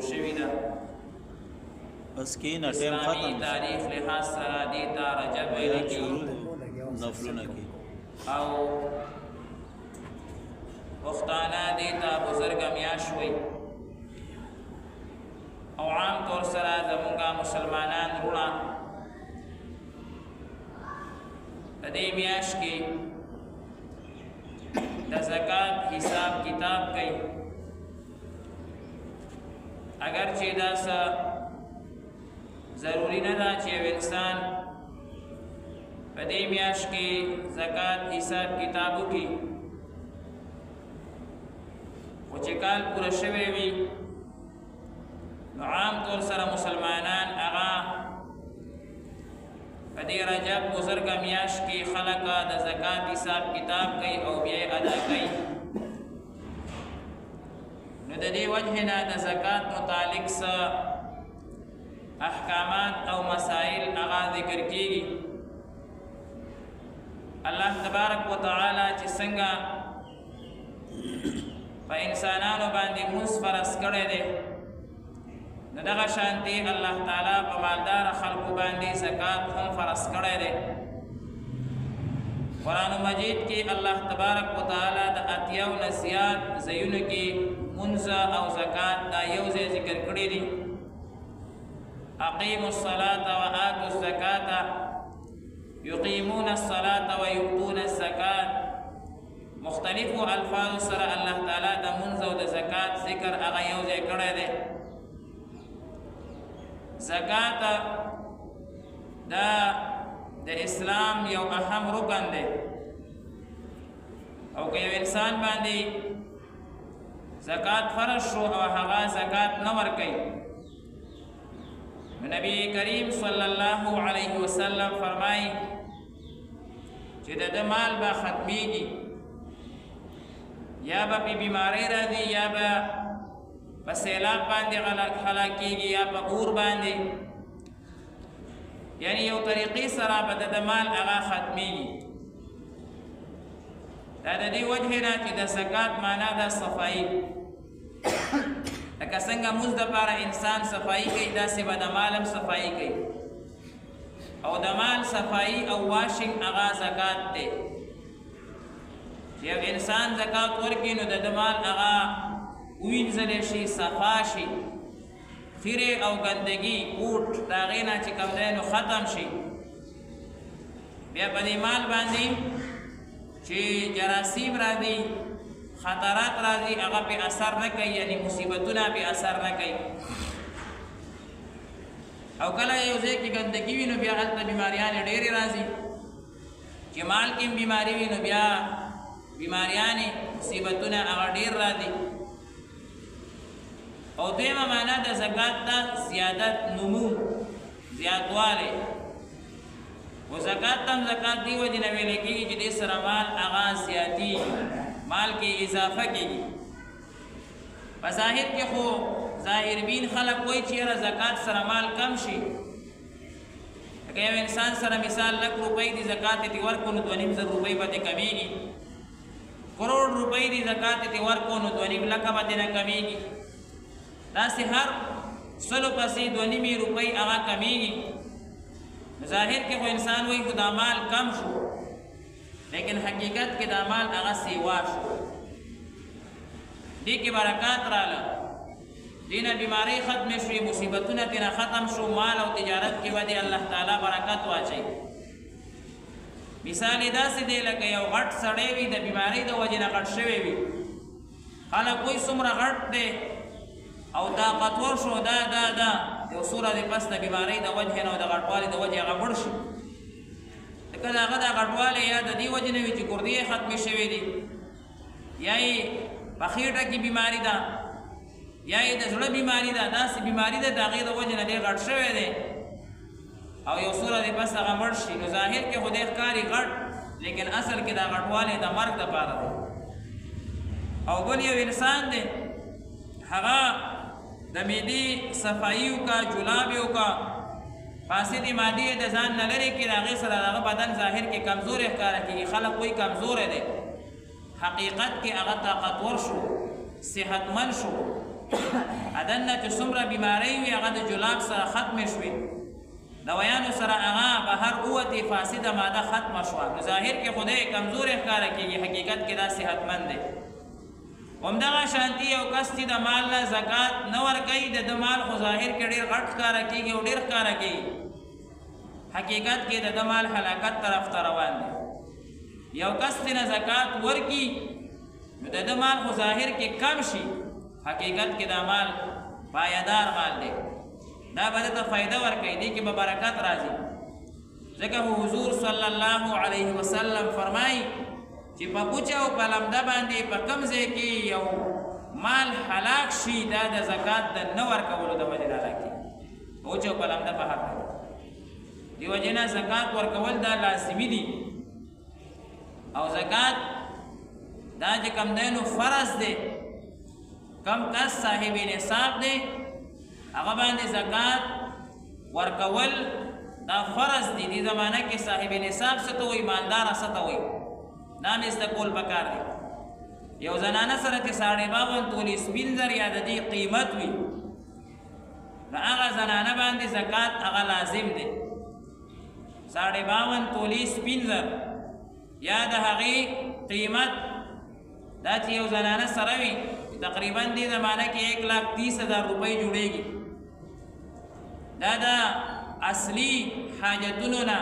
شروع شوی ده بس کینا ټیم ختم اسلامی تاریخ لحاظ سره دې ته رجب ویل کېږي نفلونه کې او پښتانه دې ته بزرګه میاشت وایي او عام طور سره زمونږه مسلمانان وروڼه په دې میاشت کې د زکات حساب کتاب کوي اگر چې دا څه ضروری نه ده چې یو انسان په دې میاشت کې زکات حساب کتاب وکړي خو چې کال پوره شوی وي نو عام طور سره مسلمانان هغه په دې رجب بزرګه میاشت کې خلک د زکات حساب کتاب کوي او بیا یې ادا کوي نو د دې وجه نه د زکات متعلق څه احکامات او مسائل هغه ذکر کیږي الله تبارک وتعالى چې څنګه په انسانانو باندې موږ فرض کړی دی نو دغه شانتي الله تعالی په مالدار خلکو باندې زکات هم فرض کړی دی قرآن مجید کې الله تبارک وتعالى د اتیاو نه زیات ځایونو کې منځ او زکات دا یو ځای ذکر کړی دی اقیموا الصلاة وآتوا الزکاة یقیمون الصلاة ویؤتون الزکاة مختلفو الفاظ سره الله تعالی د منځ او د زکات ذکر هغه یو ځای کړی دی زکات دا د اسلام یو اهم رکن دی او که یو انسان باندې زکات فرض شو او هغه زکات نه ورکوي نبی کریم صلی الله علیه وسلم فرمایي چې د مال به ختمیږي یا به بیماری راځي یا به په سیلاب باندې هلاکیږي یا په اور باندې یعنی یو طریقې سره به د مال هغه ختمیږي دا د دې وجه نه چې د زکات معنا د صفایي لکه څنګه موږ دپاره انسان صفایي کوي داسې به د مال هم صفایي کوي او د مال صفایي او واشنګ هغه زکات دی چې یو انسان زکات ورکړي نو د مال هغه وینځلی شي صفا شي خیرې او ګندګي کوټ د هغې نه چې کوم دی نو ختم شي بیا په دې مال باندې چې جراثیم راځي خطرات راځي هغه په اثر نه کوي یعنی مصیبتونه په اثر نه کوي او کله یو ځای کې ګندګي وي نو بیا هلته بیماریانې ډېرې راځي چې مال کې بیماري وي نو بیا بیماریانې مصیبتونه هغه ډېر راځي او دویمه معنا د زکات دا زیادت نمو زیاتوالی و زکات هم زکات دی وجې نه ویلی کېږي چې دې سره مال هغه زیاتېږي مال کې اضافه کېږي په ظاهر کې خو ظاهر بین خلک وایي چې یاره زکات سره مال کم شي لکه یو انسان سره مثال لک روپۍ دی زکات یې ورکړو نو 2.5 روپۍ به دې کمیږي کروڑ روپۍ دی زکات یې ورکړو نو 2.5 لکه به دې نه کمیږي داسې هر سلو پسې 2.5 روپۍ هغه کمیږي ظاهر کې خو انسان وایي خو دا مال کم شو لیکن حقیقت کې دا مال هغه سیوا شو دې کې برکات رااله دې نه بیمارۍ ختمې شوې مصیبتونه ترې ختم شو مال او تجارت کې ودې الله تعالی برکت واچوي مثال یې داسې دی لکه یو غټ سړی وي د بیمارۍ د وجې نه غټ شوی وي خلک وایي څومره غټ دی او طاقتور شو دا یو سوره د پس د بیمارۍ د وجې نه او د غټوالي د وجې هغه مړ شي لکه د هغه دا غټوالی یا د دې وجې نه وي چې ګردې یې ختمې شوې دي یا یې په خېټه کې بیماري ده یا یې د زړه بیماري ده داسې بیماري ده د هغې د وجې نه ډېر غټ شوی دی او یو سوره د پس هغه مړ شي نو ظاهر کې خو دی ښکاري غټ لیکن اصل کې دا غټوالی د مرګ دپاره دی او بل یو انسان دی هغه د معدې صفایي وکړه جلاب یې وکړه فاسدې مادې د ځان نه لرې کړي د هغې سره د هغه بدن ظاهر کې کمزوری ښکاره کېږي خلک وایي کمزوری دی حقیقت کې هغه طاقتور شو صحتمند شو بدن نه چې څومره بیماری وي هغه د جلاب سره ختمې شوې، دوایانو سره هغه بهر ووتې، فاسده ماده ختمه شوه. نو ظاهر کې خدای کمزورې ښکاره کېږي، حقیقت کې دا صحتمند دی. همدغه شانتي یو کس چې د مال نه زکات نه ورکوي، د ده مال خو ظاهر کې ډېر غټ ښکاره کېږي او ډېر ښکاره کېږي، حقیقت کې د ده مال هلاکت طرف ته روان دی. یو کس چې نه زکات ورکي نو د ده مال خو ظاهر کې کم شي، حقیقت کې دا مال پایدار مال دی، دا به ته فایده ورکوي، دې کې به برکت راځي. ځکه حضور صلی الله علیه وسلم فرمایي چې په پوچه او په لمده باندې په کوم ځای کې یو مال هلاک شي دا د زکات د نه ورکولو د وجې نه هلاکېږي، پوچه او په لمده په حق دی. دې وجې نه زکات ورکول دا لازمي دي، او زکات دا چې کم دی نو فرض دی. کم کس صاحب نصاب دی هغه باندې زکات ورکول دا فرض دی. دې زمانه کې صاحب نصاب څه ته وایي، مالدار څه ته وایي، دا مې زده کول پکار دی. یو زنانه سره چې 52 تولې سپین زر یا د دې قیمت وي نو هغه زنانه باندې زکات هغه لازم دی. 52 تولې سپین زر یا د هغې قیمت دا چې یو زنانه سره وي تقریبا دې زمانه کې 1,30,000 روپۍ جوړېږي. دا د اصلي حاجتونو نه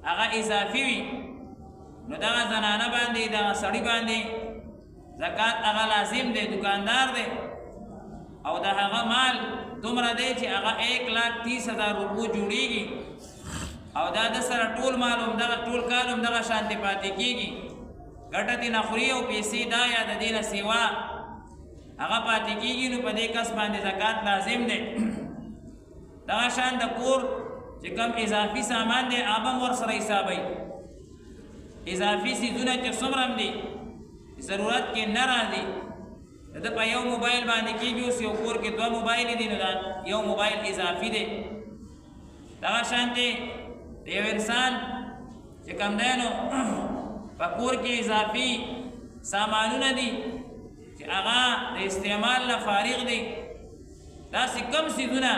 هغه اضافي وي، نو دغه زنانه باندې دغه سړي باندې زکات هغه لازم دی. دکاندار دی او د هغه مال دومره دی چې هغه 1,30,000 روپۍ جوړېږي، او دا د سره ټول مال همدغه ټول کال همدغه شانتې پاتې کېږي، ګټه دې نه خوري او پیسې دا یا د دې نه سیوا هغه پاتې کېږي، نو په دې کس باندې زکات لازم دی. دغه شان د کور چې کوم اضافي سامان دی هغه هم ورسره حسابوي. اضافي څیزونه چې څومره هم دي ضرورت کې نه راځي، د ده په یو موبایل باندې کېږي. اوس یو کور کې 2 موبایل دي نو دا یو موبایل اضافي دی. دغه شانتې د یو انسان چې کوم دی نو په کور کې اضافي سامانونه دي چې هغه د استعمال نه فارغ دي، داسې کم څیزونه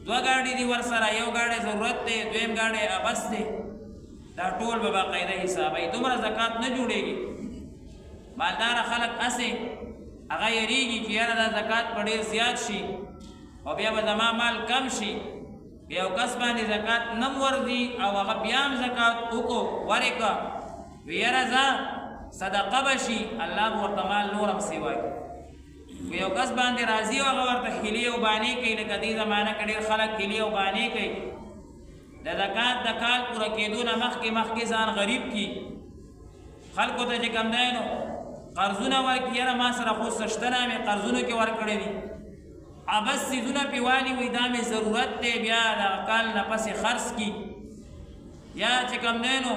2 ګاډي دي ورسره، یو ګاډی ضرورت دی، دویم ګاډی عبس دی، دا ټول به باقاعده حسابوي. دومره زکات نه جوړېږي. مالدار خلک هسې هغه یریږي چې یاره دا زکات په ډېر زیات شي او بیا به زما مال کم شي، بیا یو کس باندې زکات نه ورځي او هغه بیا هم زکات وکړو ورکړه، وی یاره زه صدقه به شي، الله به ورته مال نور هم سیوا کړي. که یو کس باندې راځي او هغه ورته هیلې او بانې کوي، لکه دې زمانه کې ډېر خلک هیلې او بانې کوي، د زکات د کال پوره کېدو نه مخکې ځان غریب کي، خلکو ته چې کوم دی نو قرضونه ورکړي، یاره ما سره خو څه شته نه، مې قرضونو کې ورکړی دي، عبس څیزونه پې والي وي، دا مې ضرورت دی، بیا دغه کال نه پسې خرڅ کي. یا چې کوم دی نو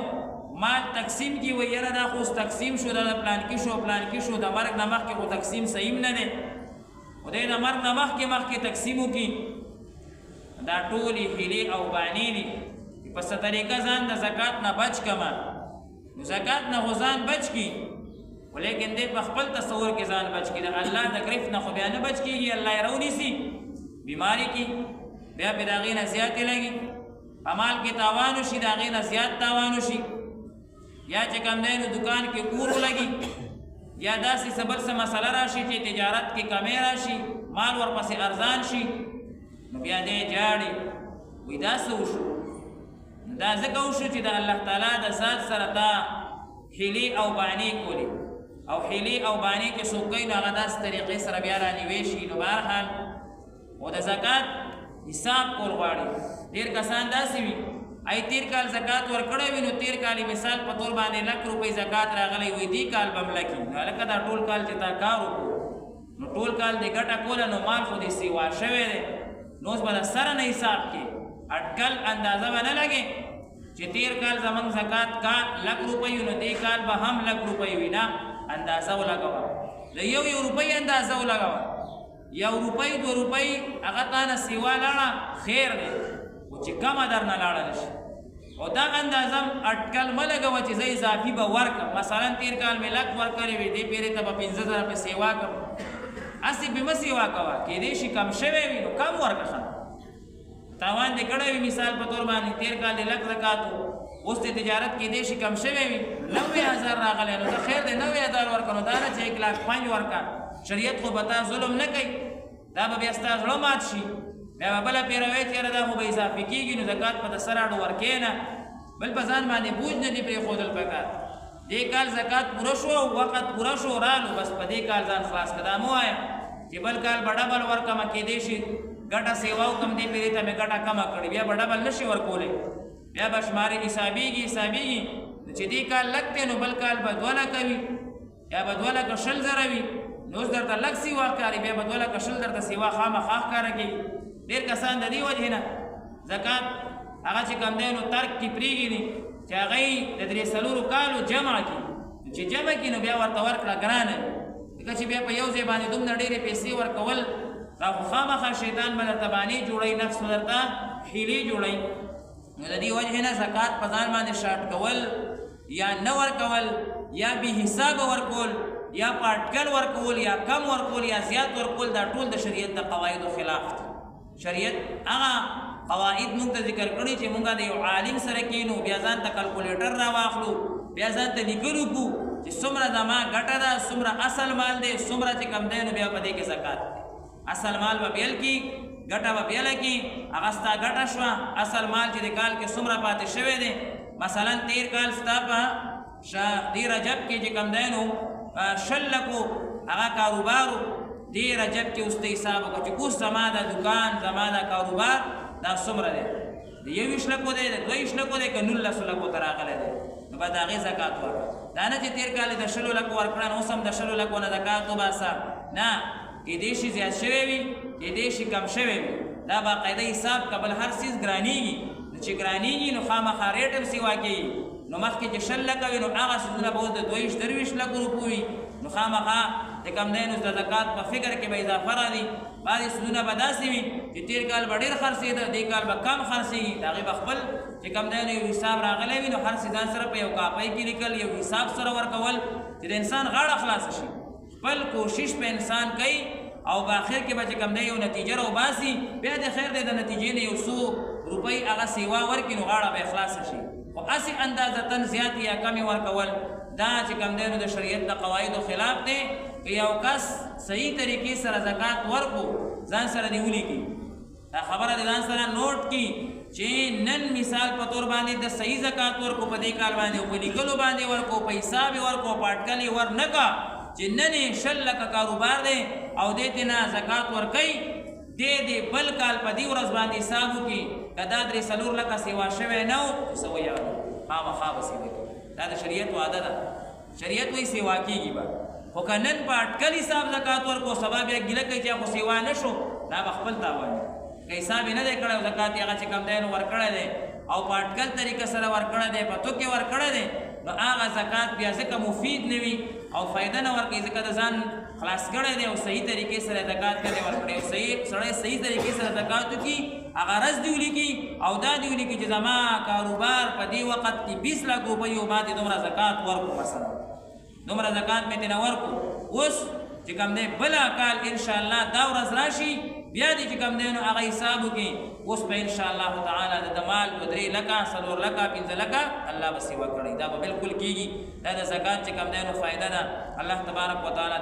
مال تقسیم کی وی یاره دا خو تقسیم شو، دا پلان کې شو پلان کې شو، د مرګ نه مخکې خو تقسیم صحیح نه دی، خدای د مرګ نه مخکې تقسیم وکړي. دا ټولې هیلې او بانې دي چې په څه طریقه ځان د زکات نه بچ کما. نو زکات نه خو ځان بچ کي، ولیکن دی په خپل تصور کې ځان بچ کي، د الله د گرفت نه خو بیا نه بچ کېږي، الله یې راونیسي بیماري کې، بیا پې د هغې نه زیاتې لګي، په مال کې تاوان وشي، د هغې نه زیات تاوان وشي، یا چې کوم دی نو دکان کې اور ولګي، یا داسې څه بل څه مسله راشي چې تجارت کې کمی راشي، مال ورپسې ارزان شي، نو بیا دی جاړي وایي دا څه وشو؟ دا ځکه وشو چې د الله تعالی د ذات سره دا هیلې او بانې کولې، او هیلې او بانې چې څوک کوي نو هغه داسې طریقې سره بیا رانیوی شي. نو بهرحال و د زکات حساب کول غواړي. ډېر کسان داسې وي ای تیر کال زکات ورکړی وي، نو تیر کال مثال په طور باندې 1,00,000 روپۍ زکات راغلی وي، دې کال به مړه کړي. نو هلکه دا ټول کال چې تا کار وکړو نو ټول کال دې ګټه کوله، نو مال خو دې سیوا شوی دی، نو اوس به د سره نه حساب کې اټکل اندازه به نه لګې چې تیر کال زمونږ زکات کا 1,00,000 روپۍ نو دې کال به هم 1,00,000 روپۍ وي، نه اندازه ولګوه، د یو روپۍ اندازه ولګوه، 1 روپۍ 2 روپۍ هغه تا نه سیوا لاړه خیر دی، خو چې کمه در نه لاړه نشي. او دا اندازه اټکل مه لګوه چې زه اضافي به ورکړم، مثلا تیر کال مې 1,00,000 ورکړی وي، دې پیرې ته به 15,000 په سیوا کړم، اسی به مسیوا کوا کې دې شي کم شوی وي نو کم ورکړه تاوان دې کړی وي مثال په تور باندې 13 کال دې لک زکات اوس ته تجارت کې دې شي کم شوی وي 90000 راغلی نو خیر دې 90000 ورکړو دا نه چې 1,05,000 ورکا شریعت خو بتا ظلم نه کوي دا به بیا ستا زړه مات شي بیا بله پیروي چېرې دا خو به اضافي کېږي نو زکات په سراډو ورکې نه بل په ځان باندې بوج نه دي پرېښودل پکار دې کال زکات پوره شو وخت پوره شو رالو بس په دې کال ځان خلاص کړه دا مو وایه چې بل کال به ډبل ورکمه کېدی شي ګټه سیوا وکم دې پیرې ته مې ګټه کمه کړې بیا به ډبل نه شي ورکولی بیا به شمارې حسابېږي چې دې کال لږ دی نو بل کال به 2 لکه وي یا به 2 لکه 20,000 وي نو اوس درته لږ سیوا ښکاري بیا به 2 لکه 20 درته سیوا خامخا ښکاره کېږي ډېر کسان د دې وجې نه زکات هغه چې کوم دی نو ترک کې پرېږدي چې هغه یې د 3-4 کالو جمع کړي چې جمع کړي نو بیا ورته ورکړه ګرانه ځکه چې بیا په یو ځای باندې دومره ډېرې پیسې ورکول دا خو خامخا شیطان به درته بانې جوړوي نفس به درته حیلې جوړوي نو د دې وجې نه زکات په ځان باندې شاټ کول یا نه ورکول یا بې حسابه ورکول یا په اټکل ورکول یا کم ورکول یا زیات ورکول دا ټول د شریعت د قواعدو خلاف دي شریعت هغه قواعد موږ ته ذکر کړي چې موږ د یو عالم سره کینو بیا ځان ته کلکولیټر راواخلو بیا ځان ته لیکلو کو چې څومره زما ګټه ده څومره اصل مال دی څومره چې کم دی نو بیا په دې کې زکات اصل مال به بیل کی ګټه به بیله کی هغه ستا ګټه شوه اصل مال چې د کال کې څومره پاتې شوی دی مثلا 13 کال ستا په دې رجب کې چې کم دی نو 20 لکو هغه کاروبارو دې رجب کې اوس ته حساب وکړه چې اوس زما د دکان زما د کاروبار دا څومره دی د 21 لکو دی د 22 لکو دی که 19 لکو ته راغلی دی نو به د هغې زکات ورکړه دا نه چې 13 کال د 20 لکو ورکړه نو اوس هم د 20 لکو نه زکات وباسه نه کېدای شي زیات شوی وي کېدای شي کم شوی وي دا باقاعده حساب که بل هر څیز ګرانېږي نو چې ګرانېږي نو خامخا ریټ هم سیوا کېږي نو مخکې چې 20 لکه وي نو هغه څیزونه به اوس د 22-23 لکو روپو وي نو خامخا چې کم دی نو د زکات په فکر کې به اضافه راځي بعضې څیزونه به داسې وي چې 13 کال به ډېر خرڅېده دې کال به کم خرڅېږي د هغې به خپل چې کم دی نو یو حساب راغلی وي نو هر څه ځان سره په یو کاپۍ کې لیکل یو حساب سره ورکول چې د انسان غاړه خلاصه شي خپل کوشش په انسان کوي او په آخر کې به چې کم دی یو نتیجه راوباسي بیا د خیر دی د نتیجې نه 100 روپۍ هغه سیوا ورکړي نو غاړه به خلاصه شي خو هسې اندازتن زیاتې یا کمې ورکول دا چې کم دی نو د شریعت د قواعدو خلاف دی که یو کس صحیح طریقې سره زکات ورکو ځان سره دې ولیکي دا خبره د ځان سره نوٹ کی چې نن مثال په طور باندې د صحیح زکات ورکو په دې کال باندې په لیکلو باندې ورکو په حساب ورکو په اټکل ور نه کا چې نن 20 لکه کاروبار دی او دې ته نه زکات ورکوي دې بل کال په دې ورځ باندې حساب وکړي که دا 3-4 لکه سیوا شوی نه و څه ویاړو خامخا به سیوا کوي دا د شریعت وعده ده شریعت وایي سیوا کېږي به خو که نن په اټکل حساب زکات ورکو سبا بیا ګیله کوي چې خو سیوا نه شو دا به خپل تاوان که حساب یې نه دی کړی زکات یې هغه چې کم دی نو ورکړی دی او په اټکل طریقه سره ورکړی دی په توکې ورکړی دی نو هغه زکات بیا ځکه مفید نه وي او فایده نه ورکوي ځکه د ځان خلاص کړی دی او صحیح طریقې سره زکات نه دی ورکړی او سړی صحیح طریقې سره زکات وکړي هغه رز دی ولیکي او دا دی ولیکي چې زما کاروبار په دې وخت کې 20 لک روپیو باندې دومره زکات ورکو مثلا دومره زکات مې ترې نه ورکو اوس چې کوم دی بله کال انشاءالله دا ورځ راشي بیا دې چې کوم دی نو هغه حساب وکړي اوس به انشاءالله تعالی د مال 3 لکه 4 لکه 5 لکه الله به سیوا کړی دا به بلکل کېږي دا د زکات چې کوم دی نو فایده ده الله تبارک وتعالی